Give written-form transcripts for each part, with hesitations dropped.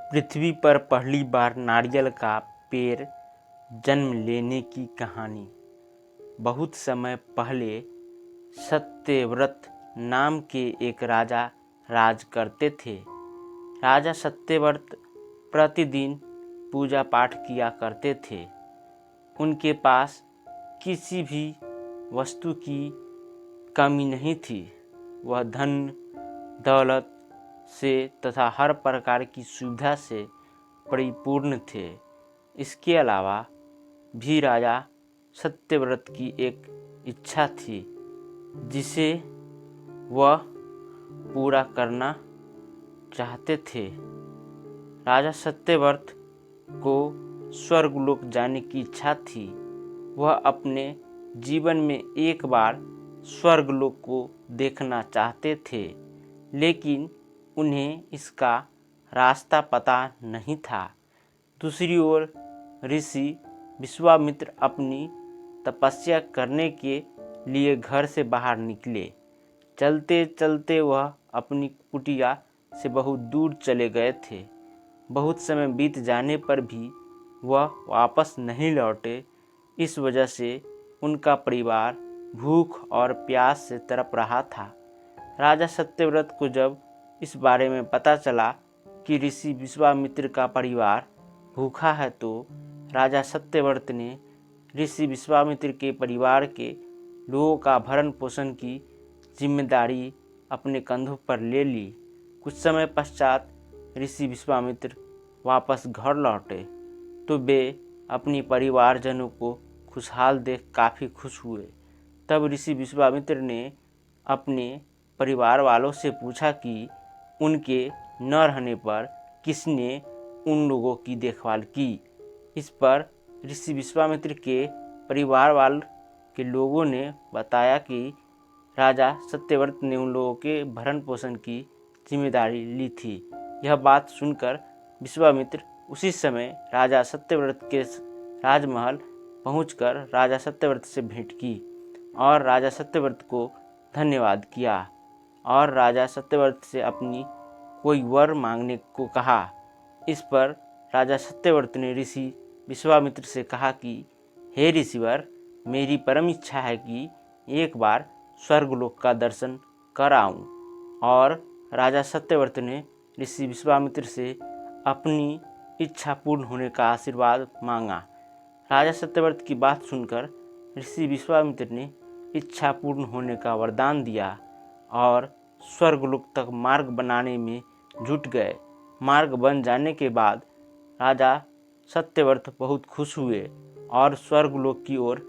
पृथ्वी पर पहली बार नारियल का पेड़ जन्म लेने की कहानी। बहुत समय पहले सत्यव्रत नाम के एक राजा राज करते थे। राजा सत्यव्रत प्रतिदिन पूजा पाठ किया करते थे। उनके पास किसी भी वस्तु की कमी नहीं थी। वह धन दौलत से तथा हर प्रकार की सुविधा से परिपूर्ण थे। इसके अलावा भी राजा सत्यव्रत की एक इच्छा थी जिसे वह पूरा करना चाहते थे। राजा सत्यव्रत को स्वर्गलोक जाने की इच्छा थी। वह अपने जीवन में एक बार स्वर्गलोक को देखना चाहते थे, लेकिन उन्हें इसका रास्ता पता नहीं था। दूसरी ओर ऋषि विश्वामित्र अपनी तपस्या करने के लिए घर से बाहर निकले। चलते चलते वह अपनी कुटिया से बहुत दूर चले गए थे। बहुत समय बीत जाने पर भी वह वापस नहीं लौटे। इस वजह से उनका परिवार भूख और प्यास से तड़प रहा था। राजा सत्यव्रत को जब इस बारे में पता चला कि ऋषि विश्वामित्र का परिवार भूखा है, तो राजा सत्यव्रत ने ऋषि विश्वामित्र के परिवार के लोगों का भरण पोषण की जिम्मेदारी अपने कंधों पर ले ली। कुछ समय पश्चात ऋषि विश्वामित्र वापस घर लौटे तो वे अपनी परिवारजनों को खुशहाल देख काफ़ी खुश हुए। तब ऋषि विश्वामित्र ने अपने परिवार वालों से पूछा कि उनके न रहने पर किसने उन लोगों की देखभाल की। इस पर ऋषि विश्वामित्र के परिवार वाल के लोगों ने बताया कि राजा सत्यव्रत ने उन लोगों के भरण पोषण की जिम्मेदारी ली थी। यह बात सुनकर विश्वामित्र उसी समय राजा सत्यव्रत के राजमहल पहुंचकर राजा सत्यव्रत से भेंट की और राजा सत्यव्रत को धन्यवाद किया और राजा सत्यव्रत से अपनी कोई वर मांगने को कहा। इस पर राजा सत्यव्रत ने ऋषि विश्वामित्र से कहा कि हे ऋषिवर, मेरी परम इच्छा है कि एक बार स्वर्गलोक का दर्शन कर आऊं। और राजा सत्यव्रत ने ऋषि विश्वामित्र से अपनी इच्छा पूर्ण होने का आशीर्वाद मांगा। राजा सत्यव्रत की बात सुनकर ऋषि विश्वामित्र ने इच्छा पूर्ण होने का वरदान दिया और स्वर्गलोक तक मार्ग बनाने में जुट गए। मार्ग बन जाने के बाद राजा सत्यव्रत बहुत खुश हुए और स्वर्गलोक की ओर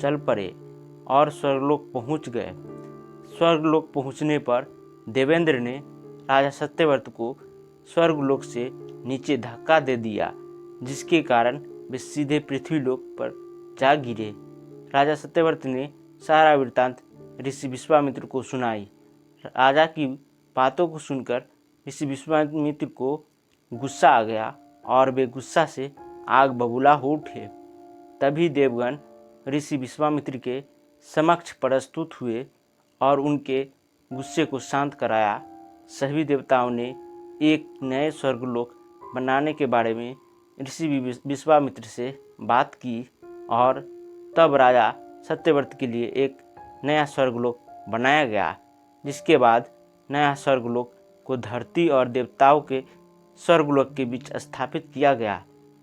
चल पड़े और स्वर्गलोक पहुंच गए। स्वर्गलोक पहुंचने पर देवेंद्र ने राजा सत्यव्रत को स्वर्गलोक से नीचे धक्का दे दिया, जिसके कारण वे सीधे पृथ्वीलोक पर जा गिरे। राजा सत्यव्रत ने सारा वृत्तांत ऋषि विश्वामित्र को सुनाई। राजा की बातों को सुनकर ऋषि विश्वामित्र को गुस्सा आ गया और वे गुस्सा से आग बबूला हो उठे। तभी देवगण ऋषि विश्वामित्र के समक्ष प्रस्तुत हुए और उनके गुस्से को शांत कराया। सभी देवताओं ने एक नए स्वर्गलोक बनाने के बारे में ऋषि विश्वामित्र से बात की और तब राजा सत्यव्रत के लिए एक नया स्वर्गलोक बनाया गया, जिसके बाद नया स्वर्गलोक को धरती और देवताओं के स्वर्गलोक के बीच स्थापित किया गया,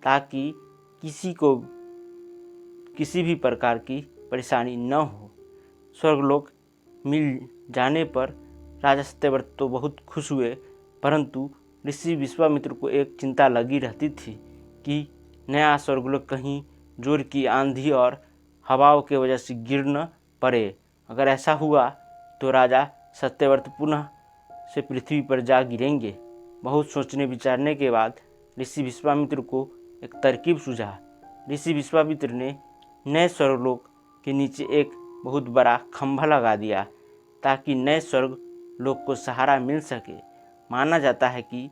ताकि किसी को किसी भी प्रकार की परेशानी न हो। स्वर्गलोक मिल जाने पर राजा सत्यव्रत तो बहुत खुश हुए, परंतु ऋषि विश्वामित्र को एक चिंता लगी रहती थी कि नया स्वर्गलोक कहीं जोर की आंधी और हवाओं के वजह से गिर न पड़े। अगर ऐसा हुआ तो राजा सत्यव्रत पुनः से पृथ्वी पर जा गिरेंगे। बहुत सोचने विचारने के बाद ऋषि विश्वामित्र को एक तरकीब सूझा। ऋषि विश्वामित्र ने नए स्वर्गलोक के नीचे एक बहुत बड़ा खंभा लगा दिया, ताकि नए स्वर्गलोक को सहारा मिल सके। माना जाता है कि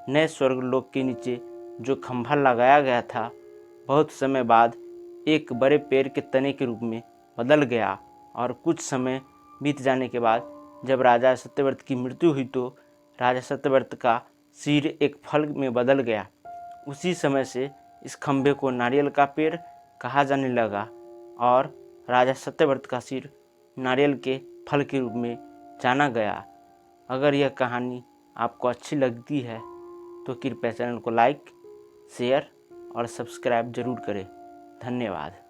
नए स्वर्गलोक के नीचे जो खंभा लगाया गया था, बहुत समय बाद एक बड़े पेड़ के तने के रूप में बदल गया और कुछ समय बीत जाने के बाद जब राजा सत्यव्रत की मृत्यु हुई तो राजा सत्यव्रत का सिर एक फल में बदल गया। उसी समय से इस खंभे को नारियल का पेड़ कहा जाने लगा और राजा सत्यव्रत का सिर नारियल के फल के रूप में जाना गया। अगर यह कहानी आपको अच्छी लगती है तो कृपया चैनल को लाइक, शेयर और सब्सक्राइब जरूर करें। धन्यवाद।